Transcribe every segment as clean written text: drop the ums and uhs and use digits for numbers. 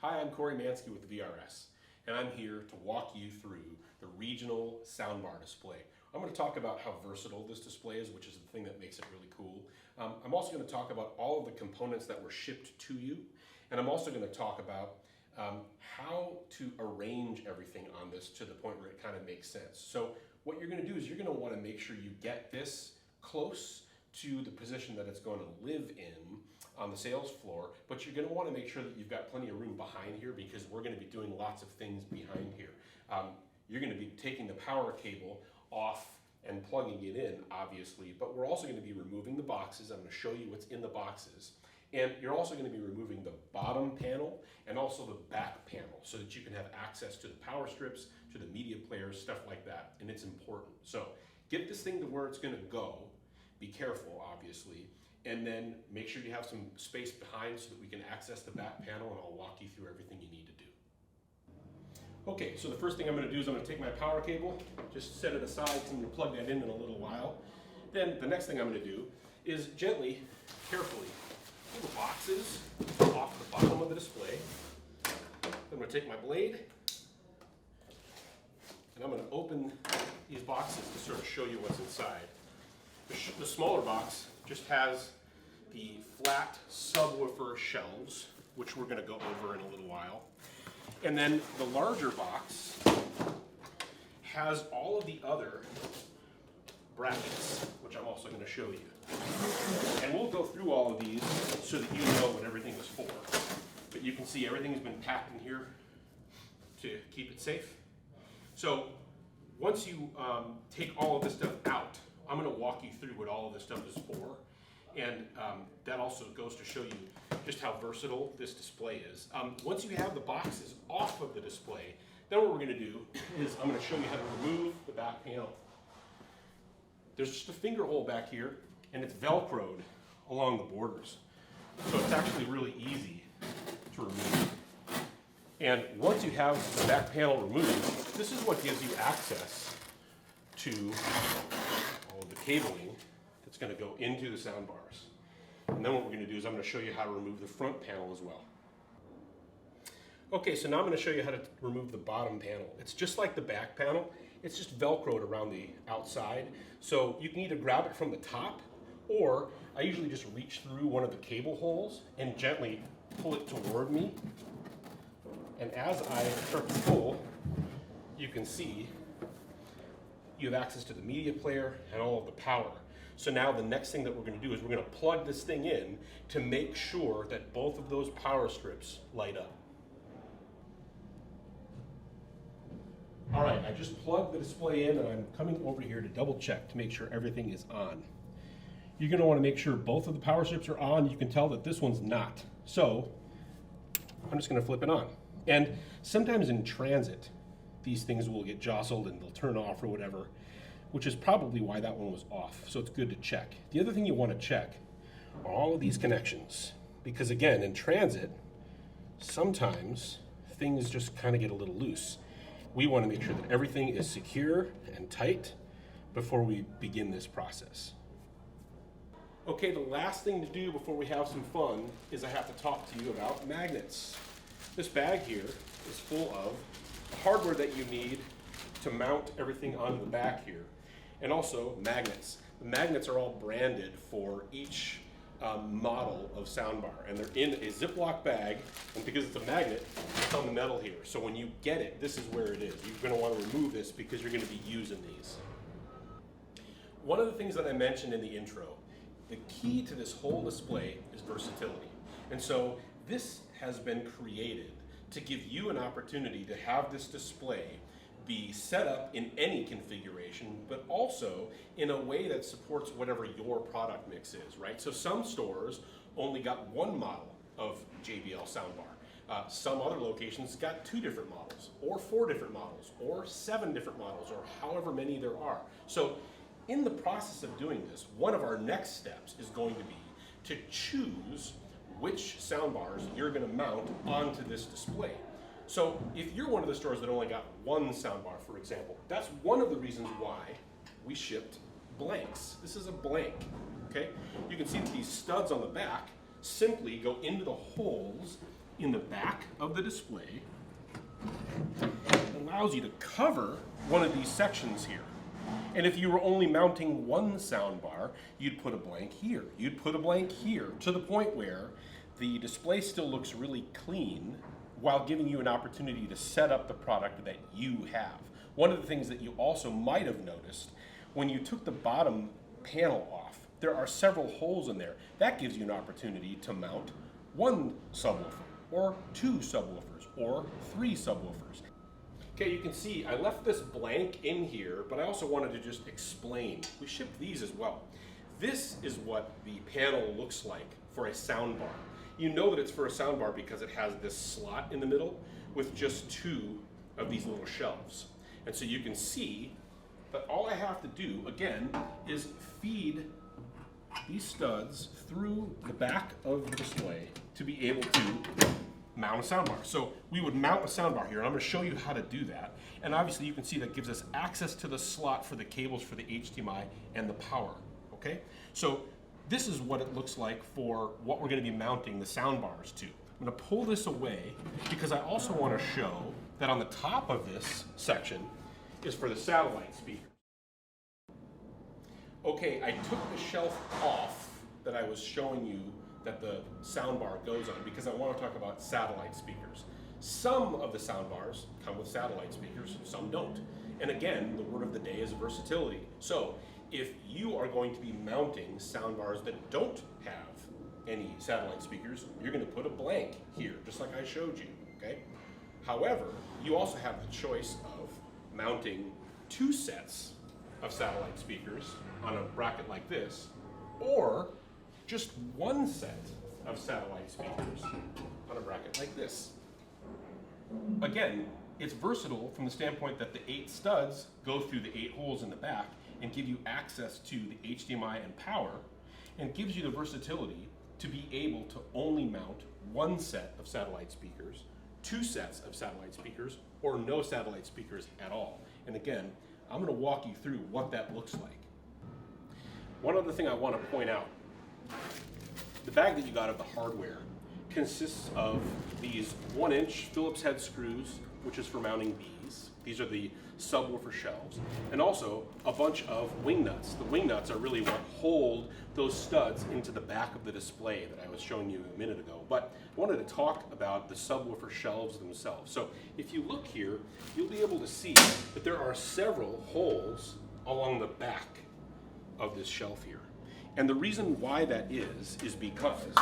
Hi, I'm Corey Mansky with VRS, and I'm here to walk you through the Regional Soundbar Display. I'm going to talk about how versatile this display is, which is the thing that makes it really cool. I'm also going to talk about all of the components that were shipped to you, and I'm also going to talk about how to arrange everything on this to the point where it kind of makes sense. So what you're going to do is you're going to want to make sure you get this close to the position that it's going to live in on the sales floor, but you're going to want to make sure that you've got plenty of room behind here because we're going to be doing lots of things behind here. You're going to be taking the power cable off and plugging it in, obviously, but we're also going to be removing the boxes. I'm going to show you what's in the boxes. And you're also going to be removing the bottom panel and also the back panel so that you can have access to the power strips, to the media players, stuff like that, and it's important. So get this thing to where it's going to go. Be careful, obviously, and then make sure you have some space behind so that we can access the back panel, and I'll walk you through everything you need to do. Okay, so the first thing I'm going to do is I'm going to take my power cable, just set it aside, so I'm going to plug that in a little while. Then the next thing I'm going to do is gently, carefully, pull the boxes off the bottom of the display. Then I'm going to take my blade, and I'm going to open these boxes to sort of show you what's inside. The smaller box just has the flat subwoofer shelves, which we're going to go over in a little while. And then the larger box has all of the other brackets, which I'm also going to show you. And we'll go through all of these so that you know what everything is for. But you can see everything has been packed in here to keep it safe. So once you take all of this stuff out, I'm going to walk you through what all of this stuff is for, and that also goes to show you just how versatile this display is. Once you have the boxes off of the display, then what we're going to do is I'm going to show you how to remove the back panel. There's just a finger hole back here, and it's Velcroed along the borders, so it's actually really easy to remove. And once you have the back panel removed, this is what gives you access to the cabling that's going to go into the sound bars. And then what we're going to do is I'm going to show you how to remove the front panel as well. Okay, so now I'm going to show you how to remove the bottom panel. It's just like the back panel. It's just Velcroed around the outside. So you can either grab it from the top, or I usually just reach through one of the cable holes and gently pull it toward me. And as I start to pull, you can see you have access to the media player and all of the power. So now the next thing that we're going to do is we're going to plug this thing in to make sure that both of those power strips light up. All right, I just plugged the display in and I'm coming over here to double check to make sure everything is on. You're going to want to make sure both of the power strips are on. You can tell that this one's not. So I'm just going to flip it on. And sometimes in transit, these things will get jostled and they'll turn off or whatever, which is probably why that one was off. So it's good to check. The other thing you want to check are all of these connections, because again, in transit, sometimes things just kind of get a little loose. We want to make sure that everything is secure and tight before we begin this process. Okay, the last thing to do before we have some fun is I have to talk to you about magnets. This bag here is full of hardware that you need to mount everything onto the back here, and also magnets. The magnets are all branded for each model of soundbar, and they're in a Ziploc bag, and because it's a magnet, it's on the metal here. So when you get it, this is where it is. You're going to want to remove this because you're going to be using these. One of the things that I mentioned in the intro, the key to this whole display is versatility. And so this has been created to give you an opportunity to have this display be set up in any configuration, but also in a way that supports whatever your product mix is, right? So some stores only got one model of JBL Soundbar. Some other locations got 2 different models, or 4 different models, or 7 different models, or however many there are. So in the process of doing this, one of our next steps is going to be to choose which soundbars you're going to mount onto this display. So if you're one of the stores that only got one soundbar, for example, that's one of the reasons why we shipped blanks. This is a blank, okay? You can see that these studs on the back simply go into the holes in the back of the display. It allows you to cover one of these sections here. And if you were only mounting one soundbar, you'd put a blank here. You'd put a blank here, to the point where the display still looks really clean while giving you an opportunity to set up the product that you have. One of the things that you also might have noticed, when you took the bottom panel off, there are several holes in there. That gives you an opportunity to mount one subwoofer, or two subwoofers, or three subwoofers. Okay, you can see I left this blank in here, but I also wanted to just explain. We shipped these as well. This is what the panel looks like for a soundbar. You know that it's for a soundbar because it has this slot in the middle with just two of these little shelves. And so you can see that all I have to do, again, is feed these studs through the back of the display to be able to mount a soundbar. So we would mount a soundbar here, and I'm going to show you how to do that. And obviously you can see that gives us access to the slot for the cables for the HDMI and the power, okay? So this is what it looks like for what we're going to be mounting the soundbars to. I'm going to pull this away because I also want to show that on the top of this section is for the satellite speakers. Okay, I took the shelf off that I was showing you that the soundbar goes on because I want to talk about satellite speakers. Some of the soundbars come with satellite speakers, some don't. And again, the word of the day is versatility. So if you are going to be mounting soundbars that don't have any satellite speakers, you're going to put a blank here, just like I showed you, okay? However, you also have the choice of mounting two sets of satellite speakers on a bracket like this, or just one set of satellite speakers on a bracket like this. Again, it's versatile from the standpoint that the 8 studs go through the 8 holes in the back and give you access to the HDMI and power, and gives you the versatility to be able to only mount one set of satellite speakers, 2 sets of satellite speakers, or no satellite speakers at all. And again, I'm going to walk you through what that looks like. One other thing I want to point out, the bag that you got of the hardware consists of these 1-inch Phillips head screws, which is for mounting these. These are the subwoofer shelves, and also a bunch of wing nuts. The wing nuts are really what hold those studs into the back of the display that I was showing you a minute ago. But I wanted to talk about the subwoofer shelves themselves. So if you look here, you'll be able to see that there are several holes along the back of this shelf here. And the reason why that is because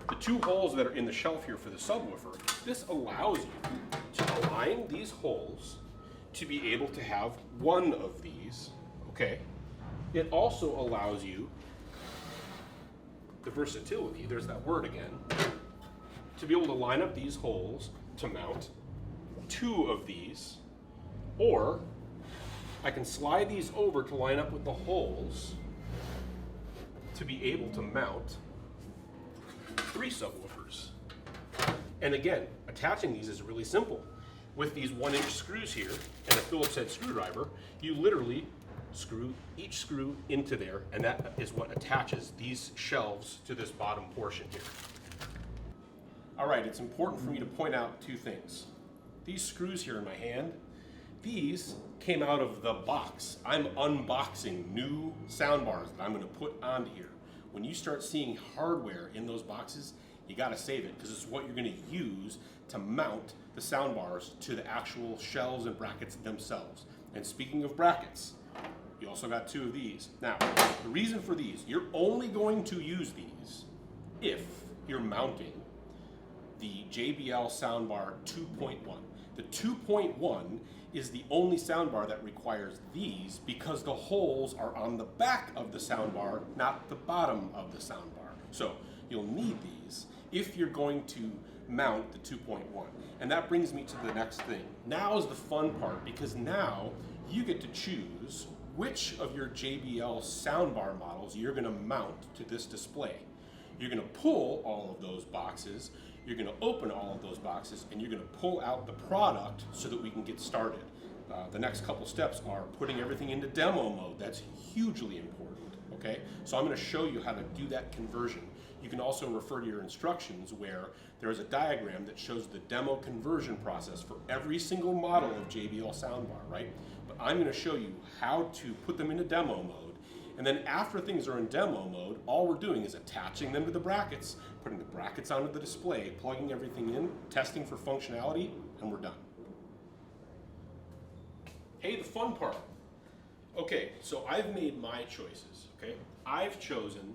the 2 holes that are in the shelf here for the subwoofer, this allows you to align these holes to be able to have one of these, okay? It also allows you the versatility, there's that word again, to be able to line up these holes to mount 2 of these, or I can slide these over to line up with the holes to be able to mount 3 subwoofers. And again, attaching these is really simple. With these 1-inch screws here and a Phillips head screwdriver, you literally screw each screw into there, and that is what attaches these shelves to this bottom portion here. All right, it's important for me to point out 2 things. These screws here in my hand, these came out of the box. I'm unboxing new soundbars that I'm going to put onto here. When you start seeing hardware in those boxes, you got to save it because it's what you're going to use to mount the soundbars to the actual shelves and brackets themselves. And speaking of brackets, you also got 2 of these. Now, the reason for these, you're only going to use these if you're mounting the JBL Soundbar 2.1. The 2.1 is the only soundbar that requires these because the holes are on the back of the soundbar, not the bottom of the soundbar. So you'll need these if you're going to mount the 2.1. And that brings me to the next thing. Now is the fun part, because now you get to choose which of your JBL soundbar models you're going to mount to this display. You're going to pull all of those boxes, you're going to open all of those boxes, and you're going to pull out the product so that we can get started. The next couple steps are putting everything into demo mode. That's hugely important, okay? So I'm going to show you how to do that conversion. You can also refer to your instructions where there is a diagram that shows the demo conversion process for every single model of JBL soundbar, right? But I'm going to show you how to put them into demo mode, and then after things are in demo mode, all we're doing is attaching them to the brackets, putting the brackets onto the display, plugging everything in, testing for functionality, and we're done. Hey, the fun part. Okay, so I've made my choices, okay? I've chosen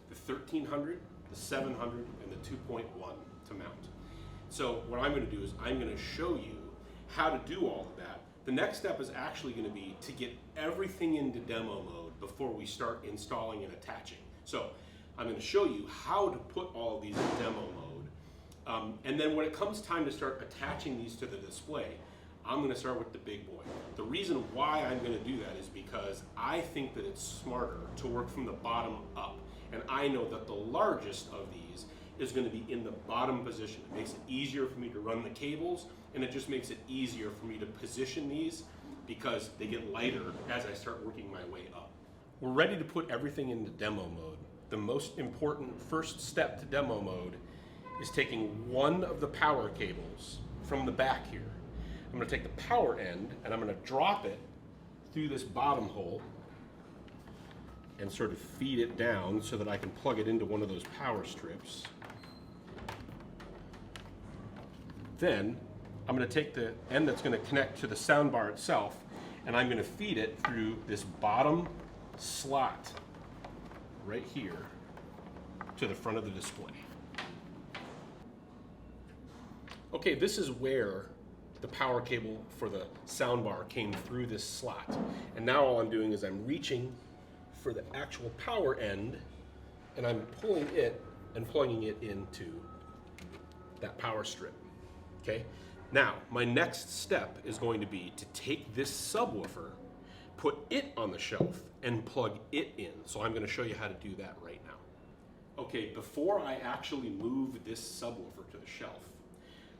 the 1300, the 700, and the 2.1 to mount. So what I'm going to do is I'm going to show you how to do all of that. The next step is actually going to be to get everything into demo mode before we start installing and attaching. So I'm going to show you how to put all of these in demo mode. And then when it comes time to start attaching these to the display, I'm going to start with the big boy. The reason why I'm going to do that is because I think that it's smarter to work from the bottom up. And I know that the largest of these is going to be in the bottom position. It makes it easier for me to run the cables, and it just makes it easier for me to position these because they get lighter as I start working my way up. We're ready to put everything into demo mode. The most important first step to demo mode is taking one of the power cables from the back here. I'm going to take the power end and I'm going to drop it through this bottom hole and sort of feed it down so that I can plug it into one of those power strips. Then I'm going to take the end that's going to connect to the soundbar itself and I'm going to feed it through this bottom slot right here to the front of the display. Okay, this is where the power cable for the soundbar came through this slot. And now all I'm doing is I'm reaching for the actual power end and I'm pulling it and plugging it into that power strip. Okay? Now, my next step is going to be to take this subwoofer, put it on the shelf, and plug it in. So I'm going to show you how to do that right now. Okay, before I actually move this subwoofer to the shelf,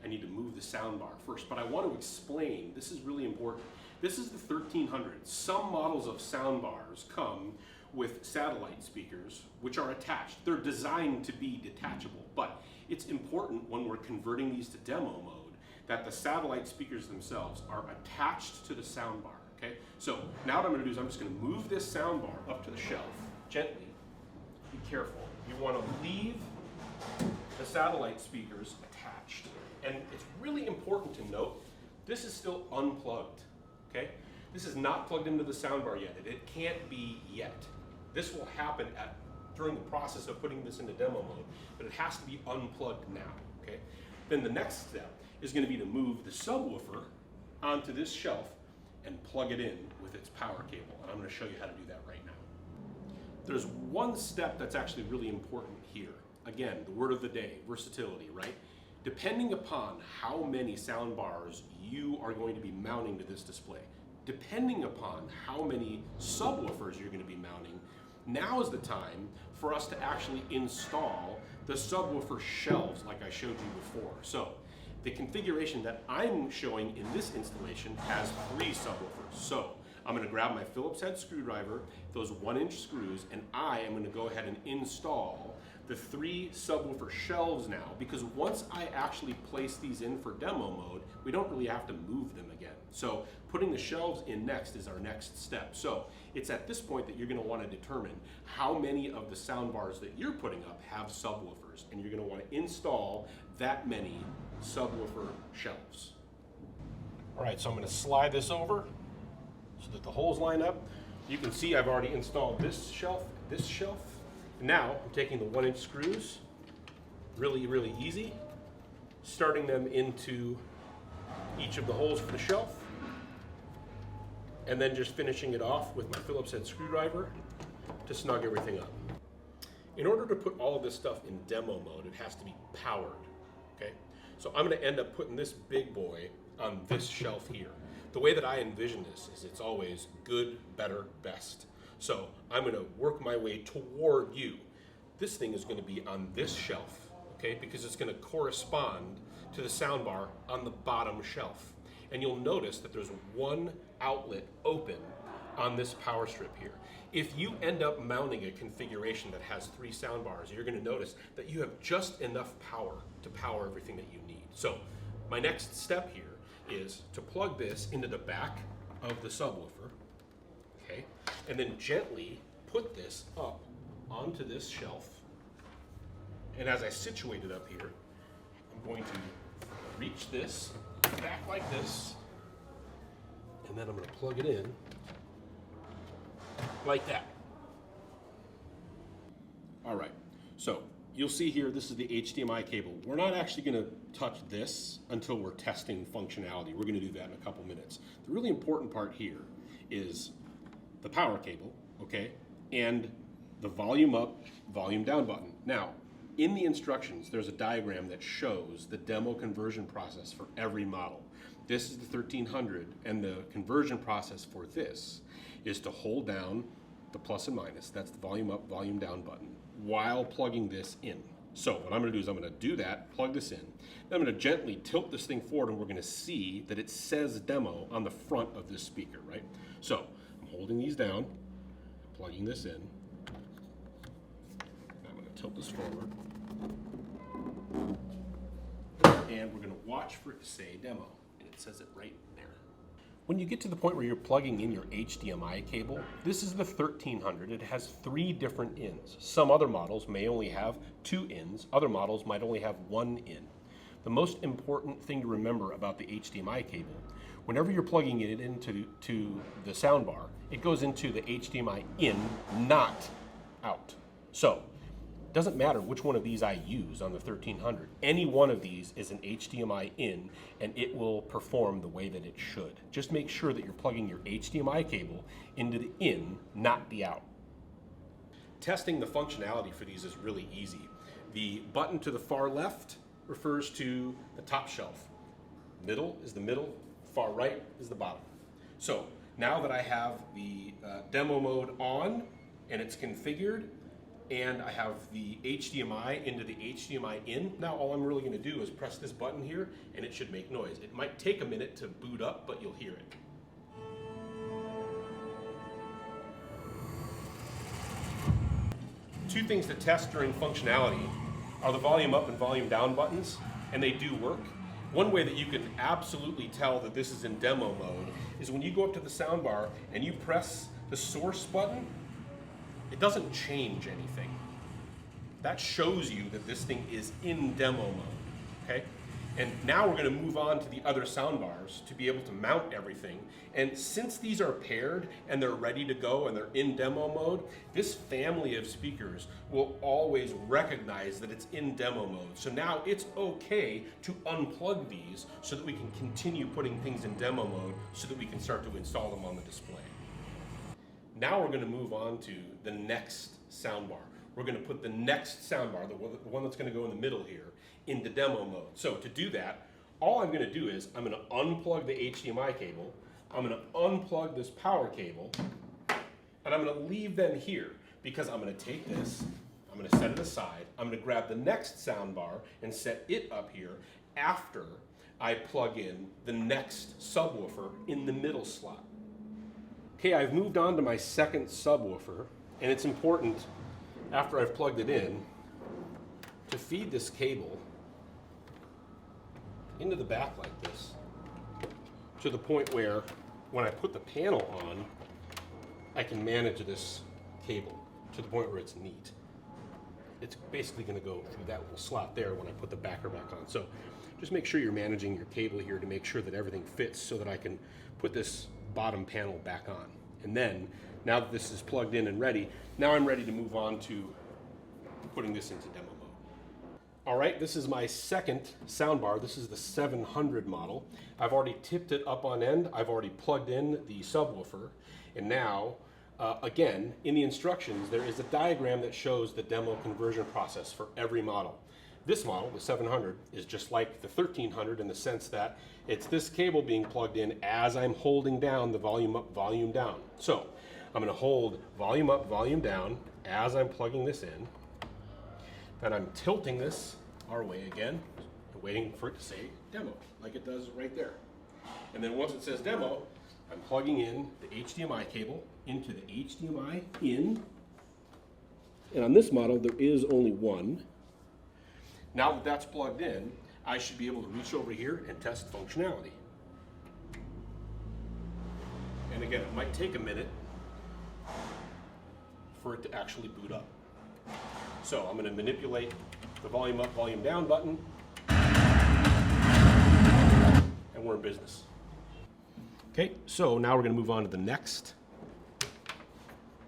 I need to move the soundbar first, but I want to explain, this is really important. This is the 1300. Some models of soundbars come with satellite speakers, which are attached. They're designed to be detachable, but it's important when we're converting these to demo mode that the satellite speakers themselves are attached to the soundbar, okay? So now what I'm gonna do is I'm just gonna move this soundbar up to the shelf, gently. Be careful. You wanna leave the satellite speakers attached. And it's really important to note, this is still unplugged, okay? This is not plugged into the soundbar yet. It can't be yet. This will happen during the process of putting this into demo mode, but it has to be unplugged now, okay? Then the next step is gonna be to move the subwoofer onto this shelf and plug it in with its power cable. And I'm gonna show you how to do that right now. There's one step that's actually really important here. Again, the word of the day, versatility, right? Depending upon how many soundbars you are going to be mounting to this display, depending upon how many subwoofers you're going to be mounting, now is the time for us to actually install the subwoofer shelves like I showed you before. So the configuration that I'm showing in this installation has 3 subwoofers. So I'm going to grab my Phillips head screwdriver, those 1-inch screws, and I am going to go ahead and install the 3 subwoofer shelves now, because once I actually place these in for demo mode, we don't really have to move them again. So putting the shelves in next is our next step. So it's at this point that you're going to want to determine how many of the soundbars that you're putting up have subwoofers, and you're going to want to install that many subwoofer shelves. All right, so I'm going to slide this over so that the holes line up. You can see I've already installed this shelf. Now I'm taking the 1-inch screws, really easy, starting them into each of the holes for the shelf, and then just finishing it off with my Phillips head screwdriver to snug everything up. In order to put all of this stuff in demo mode, it has to be powered, okay? So I'm gonna end up putting this big boy on this shelf here. The way that I envision this is it's always good, better, best. So I'm gonna work my way toward you. This thing is gonna be on this shelf, okay? Because it's gonna correspond to the soundbar on the bottom shelf. And you'll notice that there's one outlet open on this power strip here. If you end up mounting a configuration that has 3 sound bars, you're going to notice that you have just enough power to power everything that you need. So my next step here is to plug this into the back of the subwoofer, okay, and then gently put this up onto this shelf. And as I situate it up here, I'm going to reach this back like this, and then I'm going to plug it in like that. All right, so you'll see here, this is the HDMI cable. We're not actually going to touch this until we're testing functionality. We're going to do that in a couple minutes. The really important part here is the power cable, okay, and the volume up, volume down button. Now, in the instructions, there's a diagram that shows the demo conversion process for every model. This is the 1300, and the conversion process for this is to hold down the plus and minus, that's the volume up, volume down button, while plugging this in. So what I'm going to do is I'm going to do that, plug this in, then I'm going to gently tilt this thing forward, and we're going to see that it says demo on the front of this speaker, right? So I'm holding these down, plugging this in, I'm going to tilt this forward, and we're going to watch for it to say demo, and it says it right there. When you get to the point where you're plugging in your HDMI cable, this is the 1300. It has 3 different ins. Some other models may only have 2 ins. Other models might only have 1 in. The most important thing to remember about the HDMI cable, whenever you're plugging it into the soundbar, it goes into the HDMI in, not out. So, it doesn't matter which one of these I use on the 1300. Any one of these is an HDMI in, and it will perform the way that it should. Just make sure that you're plugging your HDMI cable into the in, not the out. Testing the functionality for these is really easy. The button to the far left refers to the top shelf. Middle is the middle, far right is the bottom. So now that I have the demo mode on and it's configured, and I have the HDMI into the HDMI in, now all I'm really going to do is press this button here and it should make noise. It might take a minute to boot up, but you'll hear it. Two things to test during functionality are the volume up and volume down buttons, and they do work. One way that you can absolutely tell that this is in demo mode is when you go up to the soundbar and you press the source button, it doesn't change anything. That shows you that this thing is in demo mode, okay? And now we're gonna move on to the other soundbars to be able to mount everything. And since these are paired and they're ready to go and they're in demo mode, this family of speakers will always recognize that it's in demo mode. So now it's okay to unplug these so that we can continue putting things in demo mode so that we can start to install them on the display. Now we're going to move on to the next soundbar. We're going to put the next soundbar, the one that's going to go in the middle here, into demo mode. So to do that, all I'm going to do is I'm going to unplug the HDMI cable, I'm going to unplug this power cable, and I'm going to leave them here because I'm going to take this, I'm going to set it aside, I'm going to grab the next soundbar and set it up here after I plug in the next subwoofer in the middle slot. Okay, I've moved on to my second subwoofer, and it's important, after I've plugged it in, to feed this cable into the back like this, to the point where when I put the panel on, I can manage this cable to the point where it's neat. It's basically going to go through that little slot there when I put the backer back on. So just make sure you're managing your cable here to make sure that everything fits so that I can put this bottom panel back on. And then, now that this is plugged in and ready, now I'm ready to move on to putting this into demo mode. All right, this is my second soundbar. This is the 700 model. I've already tipped it up on end. I've already plugged in the subwoofer. And now, again, in the instructions, there is a diagram that shows the demo conversion process for every model. This model, the 700, is just like the 1300 in the sense that it's this cable being plugged in as I'm holding down the volume up, volume down. So I'm going to hold volume up, volume down as I'm plugging this in. Then I'm tilting this our way again and waiting for it to say demo, like it does right there. And then once it says demo, I'm plugging in the HDMI cable into the HDMI in. And on this model, there is only one. Now that that's plugged in, I should be able to reach over here and test functionality. And again, it might take a minute for it to actually boot up. So I'm going to manipulate the volume up, volume down button, and we're in business. Okay, so now we're going to move on to the next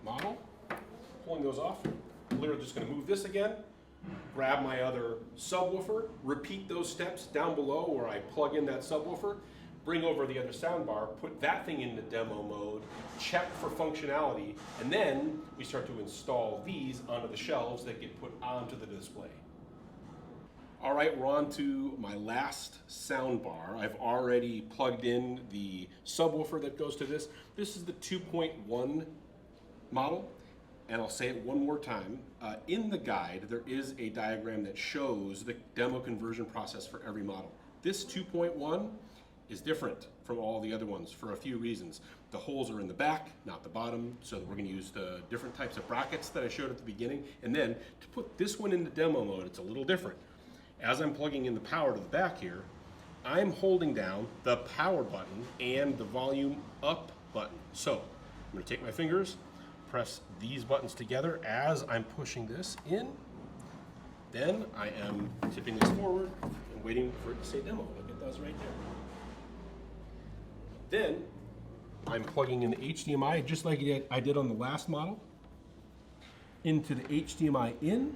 model. Pulling those off, I'm literally just going to move this again, grab my other subwoofer, repeat those steps down below where I plug in that subwoofer, bring over the other soundbar, put that thing into demo mode, check for functionality, and then we start to install these onto the shelves that get put onto the display. All right, we're on to my last soundbar. I've already plugged in the subwoofer that goes to this. This is the 2.1 model, and I'll say it one more time. In the guide, there is a diagram that shows the demo conversion process for every model. This 2.1 is different from all the other ones for a few reasons. The holes are in the back, not the bottom, so we're going to use the different types of brackets that I showed at the beginning. And then to put this one into demo mode, it's a little different. As I'm plugging in the power to the back here, I'm holding down the power button and the volume up button. So I'm going to take my fingers, press these buttons together as I'm pushing this in. Then I am tipping this forward and waiting for it to say demo, like it does right there. Then I'm plugging in the HDMI, just like I did on the last model, into the HDMI in.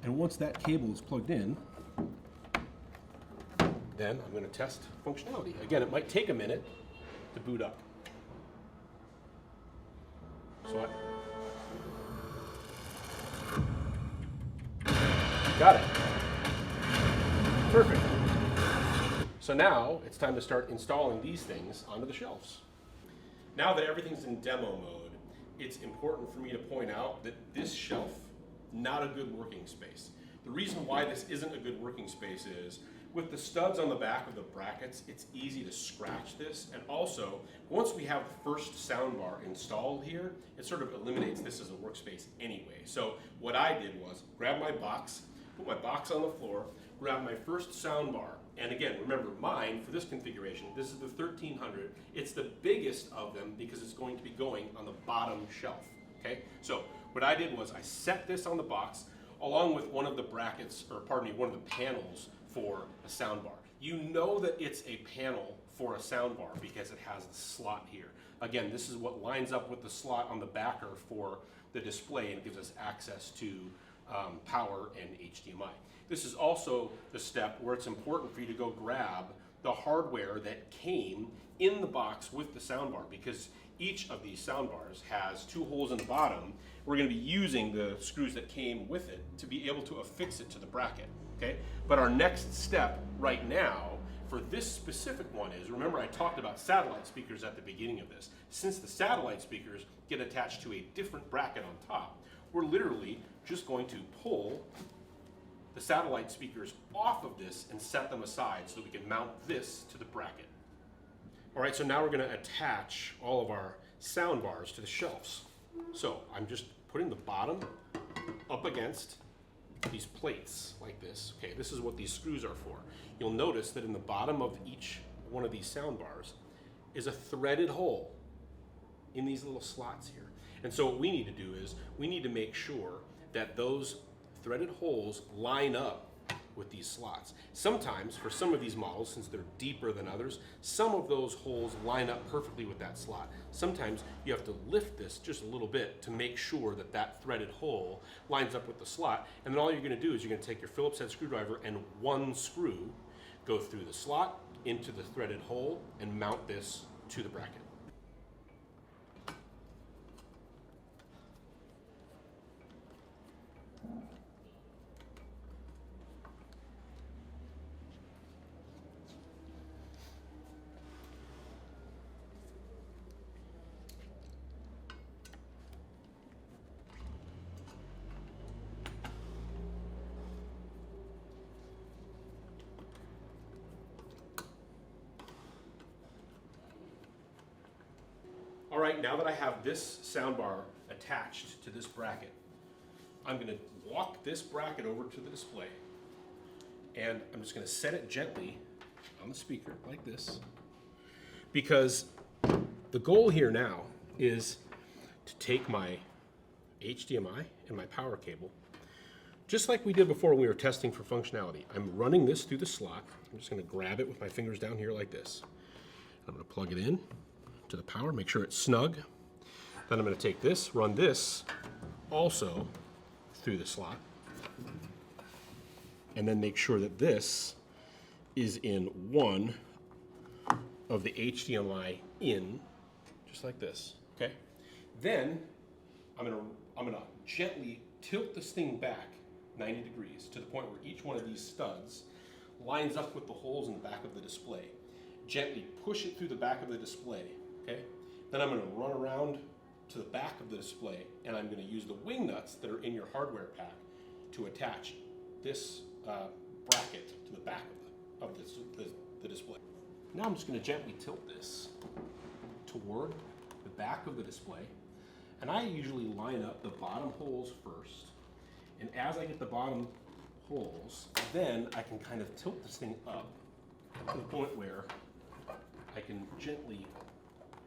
And once that cable is plugged in, then I'm going to test functionality. Again, it might take a minute to boot up. So got it. Perfect. So now it's time to start installing these things onto the shelves. Now that everything's in demo mode, it's important for me to point out that this shelf, not a good working space. The reason why this isn't a good working space is with the studs on the back of the brackets, it's easy to scratch this. And also, once we have the first soundbar installed here, it sort of eliminates this as a workspace anyway. So what I did was grab my box, put my box on the floor, grab my first soundbar. And again, remember mine, for this configuration, this is the 1300. It's the biggest of them because it's going to be going on the bottom shelf, okay? So what I did was I set this on the box along with one of the brackets, or pardon me, one of the panels for a soundbar. You know that it's a panel for a soundbar because it has the slot here. Again, this is what lines up with the slot on the backer for the display and gives us access to power and HDMI. This is also the step where it's important for you to go grab the hardware that came in the box with the soundbar, because each of these soundbars has two holes in the bottom. We're going to be using the screws that came with it to be able to affix it to the bracket, okay? But our next step right now for this specific one is, remember I talked about satellite speakers at the beginning of this. Since the satellite speakers get attached to a different bracket on top, we're literally just going to pull the satellite speakers off of this and set them aside so that we can mount this to the bracket. All right, so now we're going to attach all of our sound bars to the shelves. So I'm just putting the bottom up against these plates like this. Okay, this is what these screws are for. You'll notice that in the bottom of each one of these sound bars is a threaded hole in these little slots here. And so what we need to do is we need to make sure that those threaded holes line up with these slots. Sometimes, for some of these models, since they're deeper than others, some of those holes line up perfectly with that slot. Sometimes you have to lift this just a little bit to make sure that that threaded hole lines up with the slot. And then all you're going to do is you're going to take your Phillips head screwdriver and one screw, go through the slot, into the threaded hole, and mount this to the bracket. right, now that I have this soundbar attached to this bracket, I'm going to walk this bracket over to the display, and I'm just going to set it gently on the speaker like this, because the goal here now is to take my HDMI and my power cable, just like we did before when we were testing for functionality. I'm running this through the slot. I'm just going to grab it with my fingers down here like this. I'm going to plug it in to the power, make sure it's snug. Then I'm going to take this, run this also through the slot, and then make sure that this is in one of the HDMI in, just like this, okay? Then I'm gonna gently tilt this thing back 90 degrees to the point where each one of these studs lines up with the holes in the back of the display. Gently push it through the back of the display, okay? Then I'm gonna run around to the back of the display, and I'm gonna use the wing nuts that are in your hardware pack to attach this bracket to the back of the display. Now I'm just gonna gently tilt this toward the back of the display, and I usually line up the bottom holes first, and as I get the bottom holes, then I can kind of tilt this thing up to the point where I can gently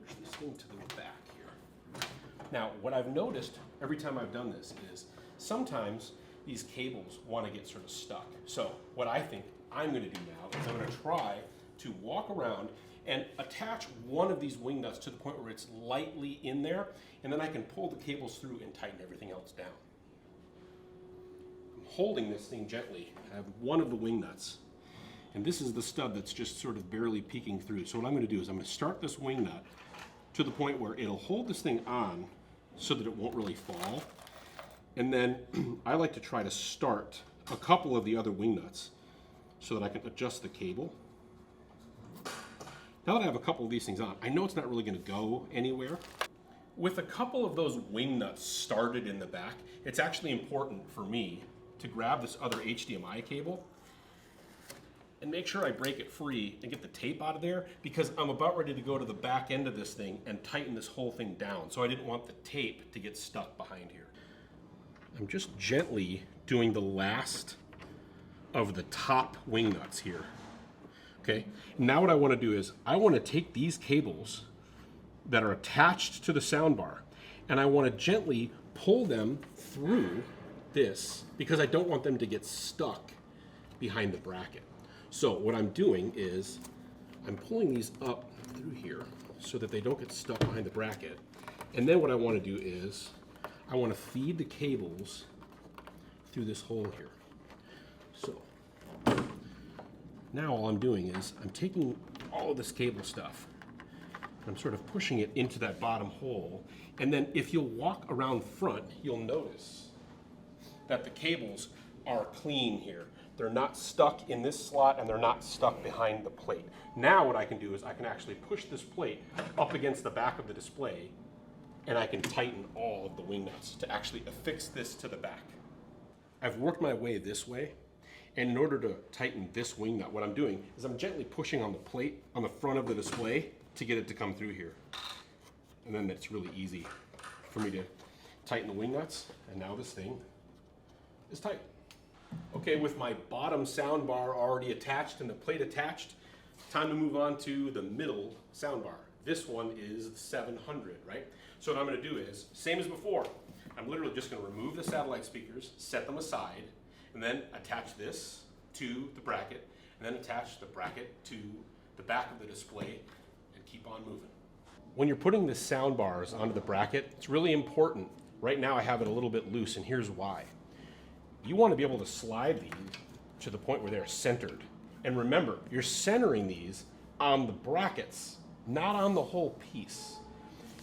push this thing to the back here. Now, what I've noticed every time I've done this is sometimes these cables want to get sort of stuck. So what I think I'm going to do now is I'm going to try to walk around and attach one of these wing nuts to the point where it's lightly in there, and then I can pull the cables through and tighten everything else down. I'm holding this thing gently. I have one of the wing nuts, and this is the stud that's just sort of barely peeking through. So what I'm going to do is I'm going to start this wing nut to the point where it'll hold this thing on so that it won't really fall. And then I like to try to start a couple of the other wing nuts so that I can adjust the cable. Now that I have a couple of these things on, I know it's not really going to go anywhere. With a couple of those wing nuts started in the back, it's actually important for me to grab this other HDMI cable and make sure I break it free and get the tape out of there, because I'm about ready to go to the back end of this thing and tighten this whole thing down. So I didn't want the tape to get stuck behind here. I'm just gently doing the last of the top wing nuts here. Okay, now what I want to do is I want to take these cables that are attached to the soundbar, and I want to gently pull them through this because I don't want them to get stuck behind the bracket. So what I'm doing is I'm pulling these up through here so that they don't get stuck behind the bracket. And then what I want to do is I want to feed the cables through this hole here. So now all I'm doing is I'm taking all of this cable stuff and I'm sort of pushing it into that bottom hole. And then if you'll walk around front, you'll notice that the cables are clean here. They're not stuck in this slot and they're not stuck behind the plate. Now what I can do is I can actually push this plate up against the back of the display, and I can tighten all of the wing nuts to actually affix this to the back. I've worked my way this way, and in order to tighten this wing nut, what I'm doing is I'm gently pushing on the plate on the front of the display to get it to come through here. And then it's really easy for me to tighten the wing nuts, and now this thing is tight. Okay, with my bottom sound bar already attached and the plate attached, time to move on to the middle sound bar. This one is 700, right? So what I'm going to do is, same as before, I'm literally just going to remove the satellite speakers, set them aside, and then attach this to the bracket, and then attach the bracket to the back of the display, and keep on moving. When you're putting the sound bars onto the bracket, it's really important. Right now I have it a little bit loose, and here's why. You want to be able to slide these to the point where they're centered. And remember, you're centering these on the brackets, not on the whole piece.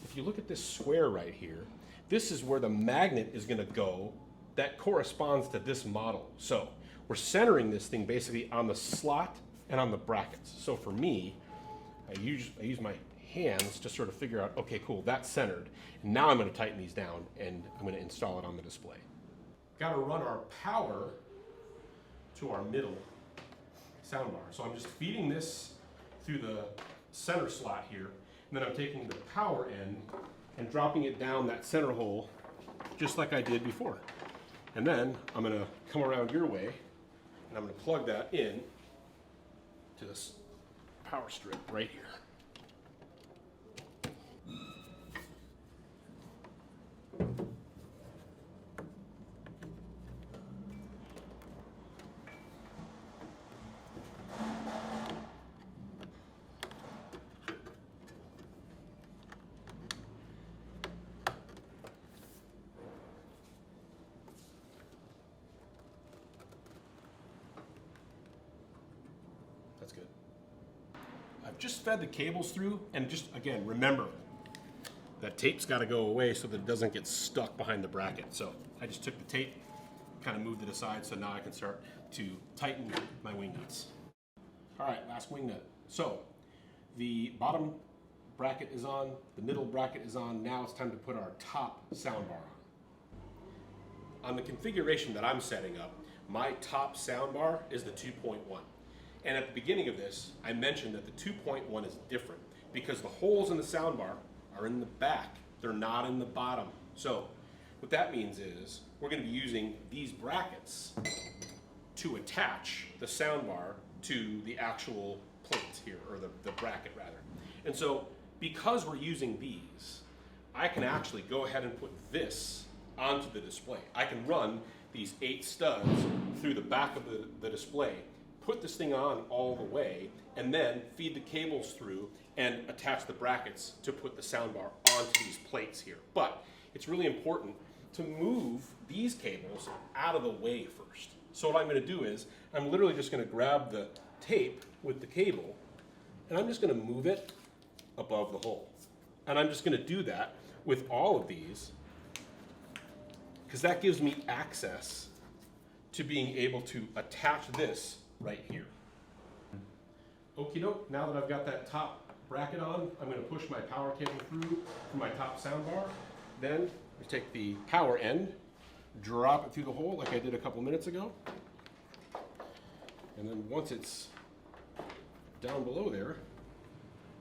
If you look at this square right here, this is where the magnet is going to go that corresponds to this model. So we're centering this thing basically on the slot and on the brackets. So for me, I use my hands to sort of figure out, okay, cool, that's centered. And now I'm going to tighten these down and I'm going to install it on the display. Got to run our power to our middle soundbar. So I'm just feeding this through the center slot here, And then I'm taking the power end and dropping it down that center hole, just like I did before. And then I'm gonna come around your way, and I'm gonna plug that in to this power strip right here. That's good. I've just fed the cables through, and just again, remember, that tape's got to go away so that it doesn't get stuck behind the bracket. So I just took the tape, kind of moved it aside, so now I can start to tighten my wing nuts. All right, last wing nut. So the bottom bracket is on, the middle bracket is on. Now it's time to put our top soundbar on. On the configuration that I'm setting up, my top soundbar is the 2.1. And at the beginning of this, I mentioned that the 2.1 is different because the holes in the soundbar are in the back. They're not in the bottom. So what that means is we're going to be using these brackets to attach the soundbar to the actual plate here, or the bracket rather. And so because we're using these, I can actually go ahead and put this onto the display. I can run these 8 studs through the back of the display, put this thing on all the way, and then feed the cables through and attach the brackets to put the soundbar onto these plates here. But it's really important to move these cables out of the way first. So what I'm going to do is I'm literally just going to grab the tape with the cable, and I'm just going to move it above the hole. And I'm just going to do that with all of these, because that gives me access to being able to attach this right here. Okie doke, now that I've got that top bracket on, I'm going to push my power cable through for my top soundbar. Then we take the power end, drop it through the hole like I did a couple minutes ago. And then once it's down below there,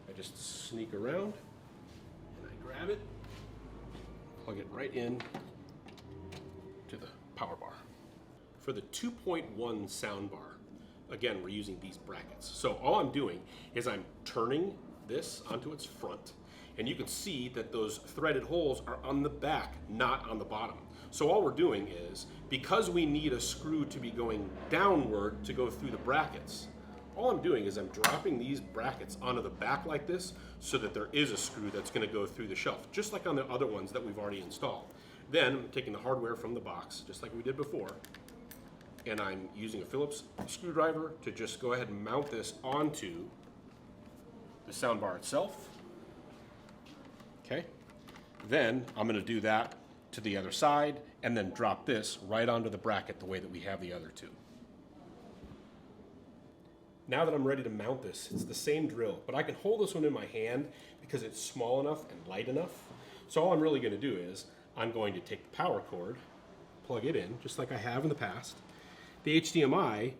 I just sneak around and I grab it, plug it right in to the power bar. For the 2.1 soundbar, again, we're using these brackets. So all I'm doing is I'm turning this onto its front, and you can see that those threaded holes are on the back, not on the bottom. So all we're doing is, because we need a screw to be going downward to go through the brackets, all I'm doing is I'm dropping these brackets onto the back like this so that there is a screw that's going to go through the shelf, just like on the other ones that we've already installed. Then I'm taking the hardware from the box, just like we did before, and I'm using a Phillips screwdriver to just go ahead and mount this onto the soundbar itself. Okay. Then I'm going to do that to the other side and then drop this right onto the bracket the way that we have the other two. Now that I'm ready to mount this, it's the same drill, but I can hold this one in my hand because it's small enough and light enough. So all I'm really going to do is I'm going to take the power cord, plug it in, just like I have in the past, the HDMI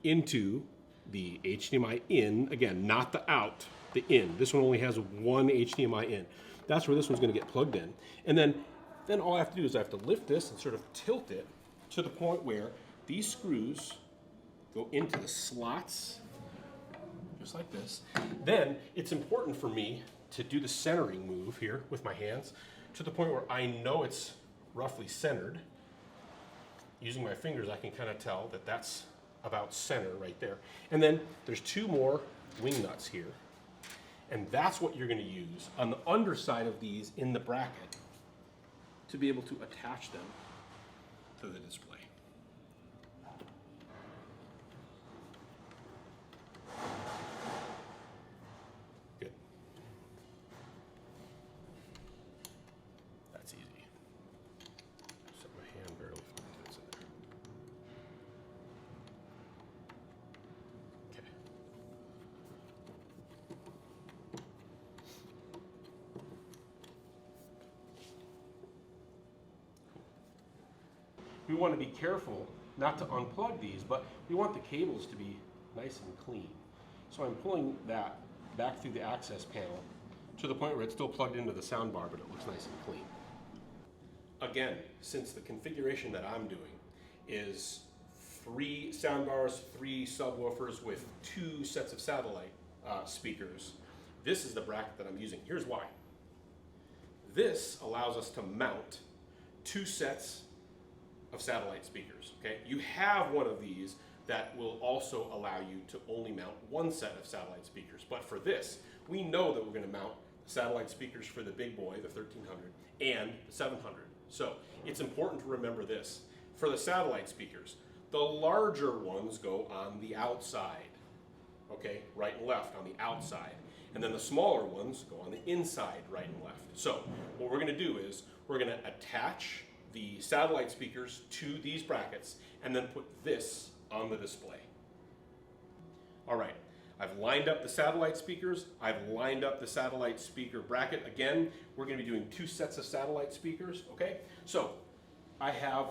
into the HDMI in, again, not the out, the in. This one only has one HDMI in. That's where this one's going to get plugged in. And then all I have to do is I have to lift this and sort of tilt it to the point where these screws go into the slots, just like this. Then it's important for me to do the centering move here with my hands to the point where I know it's roughly centered. Using my fingers, I can kind of tell that that's about center right there. And then there's 2 more wing nuts here. And that's what you're going to use on the underside of these in the bracket to be able to attach them to the display. Good. That's easy. So my hand barely fits in there. Okay. We want to be careful not to unplug these, but we want the cables to be nice and clean. So I'm pulling that back through the access panel to the point where it's still plugged into the soundbar, but it looks nice and clean. Again, since the configuration that I'm doing is 3 soundbars, 3 subwoofers with 2 sets of satellite speakers, this is the bracket that I'm using. Here's why. This allows us to mount 2 sets of satellite speakers, okay? You have one of these that will also allow you to only mount 1 set of satellite speakers. But for this, we know that we're gonna mount the satellite speakers for the big boy, the 1300, and the 700. So it's important to remember this. For the satellite speakers, the larger ones go on the outside, okay? Right and left on the outside. And then the smaller ones go on the inside, right and left. So what we're gonna do is we're gonna attach the satellite speakers to these brackets and then put this on the display. All right, I've lined up the satellite speakers. I've lined up the satellite speaker bracket. Again, we're gonna be doing 2 sets of satellite speakers, okay? So I have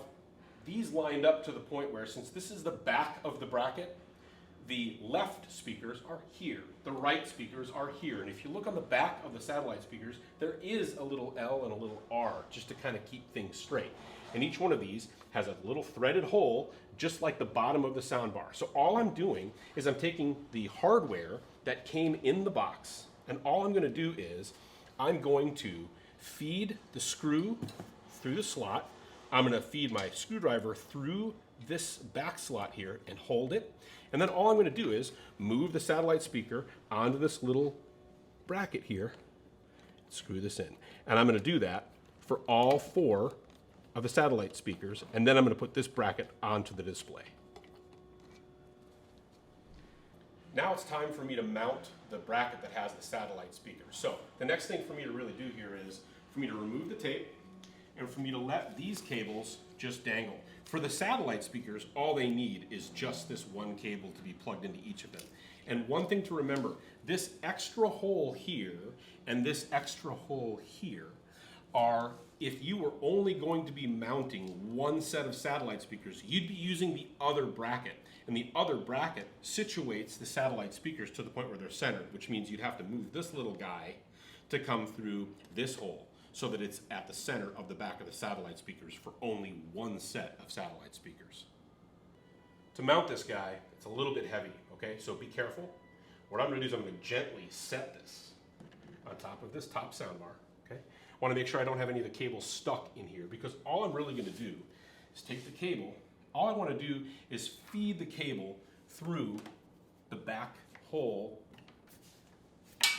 these lined up to the point where, since this is the back of the bracket, the left speakers are here, the right speakers are here. And if you look on the back of the satellite speakers, there is a little L and a little R, just to kind of keep things straight. And each one of these has a little threaded hole, just like the bottom of the soundbar. So all I'm doing is I'm taking the hardware that came in the box, and all I'm gonna do is I'm going to feed the screw through the slot. I'm gonna feed my screwdriver through this back slot here and hold it. And then all I'm gonna do is move the satellite speaker onto this little bracket here, screw this in. And I'm gonna do that for all 4 of the satellite speakers, and then I'm gonna put this bracket onto the display. Now it's time for me to mount the bracket that has the satellite speaker. So the next thing for me to really do here is for me to remove the tape and for me to let these cables just dangle. For the satellite speakers, all they need is just this one cable to be plugged into each of them. And one thing to remember, this extra hole here and this extra hole here are, if you were only going to be mounting 1 set of satellite speakers, you'd be using the other bracket. And the other bracket situates the satellite speakers to the point where they're centered, which means you'd have to move this little guy to come through this hole, so that it's at the center of the back of the satellite speakers for only 1 set of satellite speakers. To mount this guy, it's a little bit heavy, okay? So be careful. What I'm gonna do is I'm gonna gently set this on top of this top soundbar, okay? I wanna make sure I don't have any of the cables stuck in here, because all I'm really gonna do is take the cable. All I wanna do is feed the cable through the back hole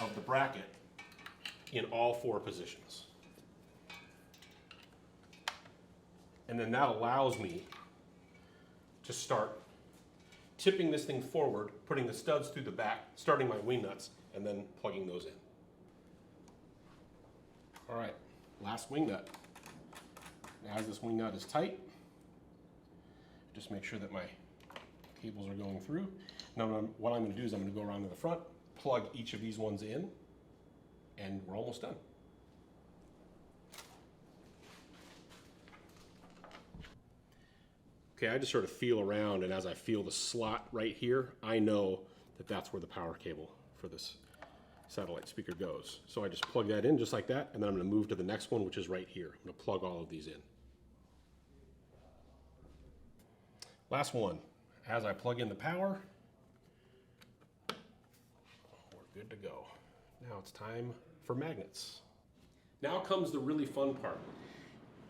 of the bracket in all 4 positions. And then that allows me to start tipping this thing forward, putting the studs through the back, starting my wing nuts, and then plugging those in. All right, last wing nut. Now, as this wing nut is tight, just make sure that my cables are going through. Now what I'm gonna do is I'm gonna go around to the front, plug each of these ones in, and we're almost done. Okay, I just sort of feel around, and as I feel the slot right here, I know that that's where the power cable for this satellite speaker goes. So I just plug that in just like that, and then I'm gonna move to the next one, which is right here. I'm gonna plug all of these in. Last one, as I plug in the power, we're good to go. Now it's time for magnets. Now comes the really fun part.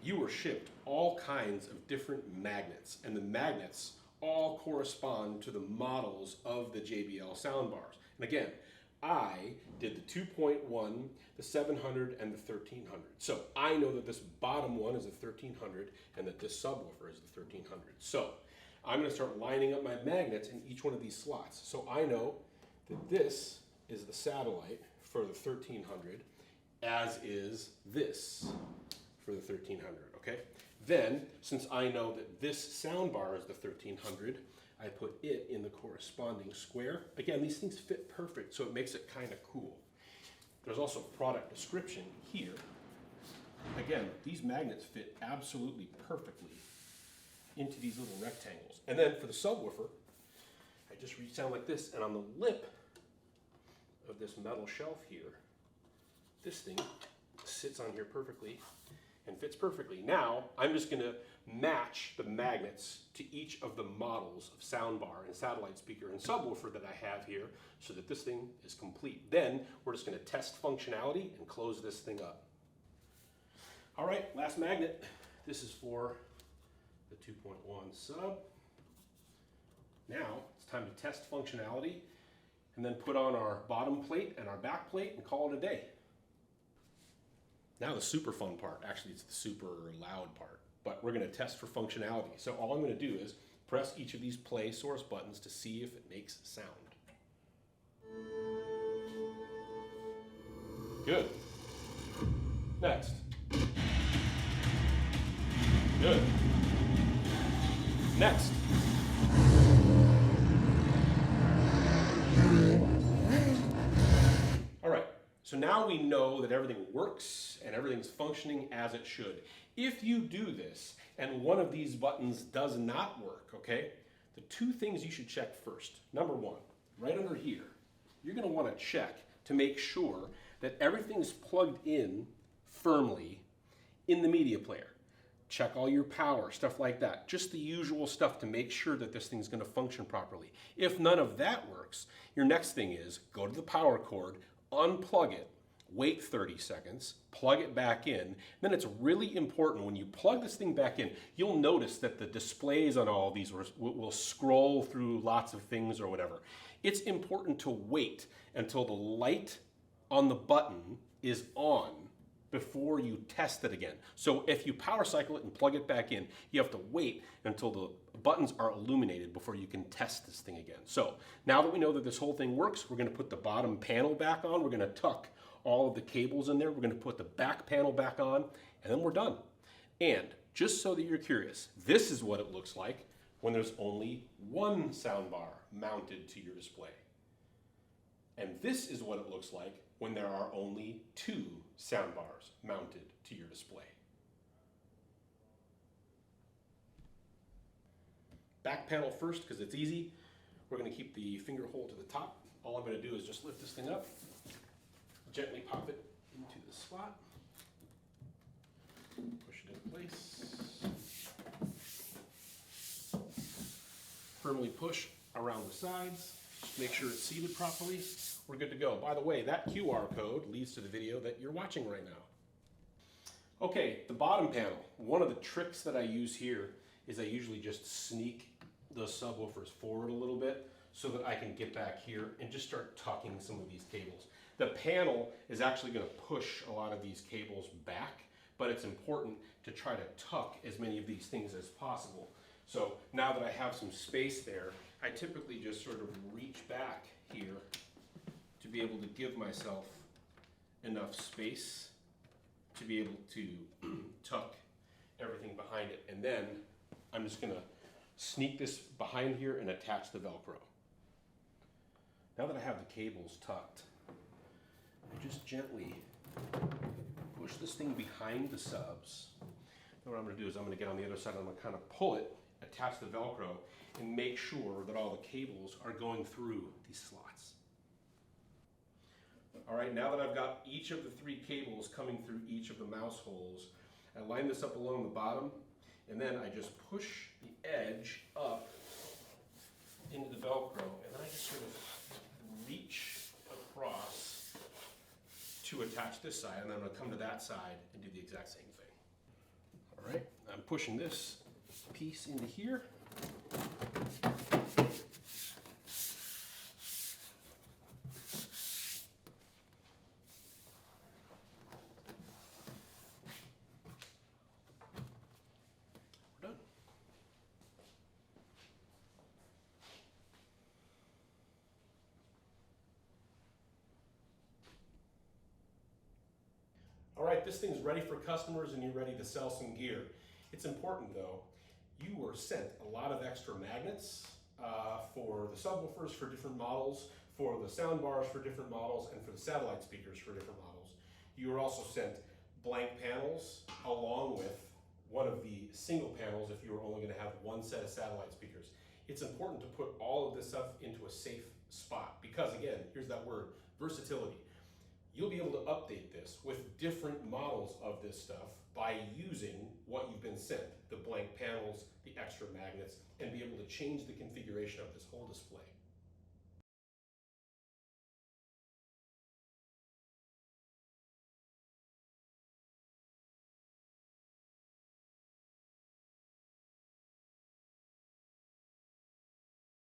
You were shipped all kinds of different magnets, and the magnets all correspond to the models of the JBL soundbars. And again, I did the 2.1, the 700, and the 1300. So I know that this bottom one is the 1300 and that this subwoofer is the 1300. So I'm gonna start lining up my magnets in each one of these slots. So I know that this is the satellite for the 1300, as is this for the 1300, okay? Then, since I know that this soundbar is the 1300, I put it in the corresponding square. Again, these things fit perfect, so it makes it kind of cool. There's also product description here. Again, these magnets fit absolutely perfectly into these little rectangles. And then for the subwoofer, I just reach down like this, and on the lip of this metal shelf here, this thing sits on here perfectly and fits perfectly. Now, I'm just gonna match the magnets to each of the models of soundbar and satellite speaker and subwoofer that I have here so that this thing is complete. Then, we're just gonna test functionality and close this thing up. All right, last magnet. This is for the 2.1 sub. Now, it's time to test functionality and then put on our bottom plate and our back plate and call it a day. Now the super fun part, actually it's the super loud part, but we're gonna test for functionality. So all I'm gonna do is press each of these play source buttons to see if it makes sound. Good. Next. Good. Next. All right. So now we know that everything works and everything's functioning as it should. If you do this and one of these buttons does not work, okay, the two things you should check first. Number one, right under here, you're going to want to check to make sure that everything's plugged in firmly in the media player. Check all your power, stuff like that. Just the usual stuff to make sure that this thing's going to function properly. If none of that works, your next thing is go to the power cord, unplug it, wait 30 seconds, plug it back in. Then it's really important when you plug this thing back in, you'll notice that the displays on all of these will scroll through lots of things or whatever. It's important to wait until the light on the button is on before you test it again. So if you power cycle it and plug it back in, you have to wait until the buttons are illuminated before you can test this thing again. So now that we know that this whole thing works, we're gonna put the bottom panel back on, we're gonna tuck all of the cables in there, we're gonna put the back panel back on, and then we're done. And just so that you're curious, this is what it looks like when there's only one soundbar mounted to your display. And this is what it looks like when there are only two soundbars mounted to your display. Back panel first, because it's easy. We're going to keep the finger hole to the top. All I'm going to do is just lift this thing up, gently pop it into the slot, push it in place, firmly push around the sides, just make sure it's seated properly. We're good to go. By the way, that QR code leads to the video that you're watching right now. Okay, the bottom panel. One of the tricks that I use here is I usually just sneak the subwoofers forward a little bit so that I can get back here and just start tucking some of these cables. The panel is actually going to push a lot of these cables back, but it's important to try to tuck as many of these things as possible. So now that I have some space there, I typically just sort of reach back here to be able to give myself enough space to be able to tuck everything behind it. And then I'm just gonna sneak this behind here and attach the Velcro. Now that I have the cables tucked, I just gently push this thing behind the subs. And what I'm gonna do is I'm gonna get on the other side and I'm gonna kind of pull it, attach the Velcro, and make sure that all the cables are going through these slots. All right, now that I've got each of the three cables coming through each of the mouse holes, I line this up along the bottom, and then I just push the edge up into the Velcro, and then I just sort of reach across to attach this side, and then I'm gonna come to that side and do the exact same thing. All right, I'm pushing this piece into here. We're done. All right, this thing's ready for customers and you're ready to sell some gear. It's important though, you were sent a lot of extra magnets for the subwoofers for different models, for the soundbars for different models, and for the satellite speakers for different models. You were also sent blank panels along with one of the single panels if you were only going to have one set of satellite speakers. It's important to put all of this stuff into a safe spot because, again, here's that word, versatility. you'll be able to update this with different models of this stuff by using what you've been sent, the blank panels, the extra magnets, and be able to change the configuration of this whole display.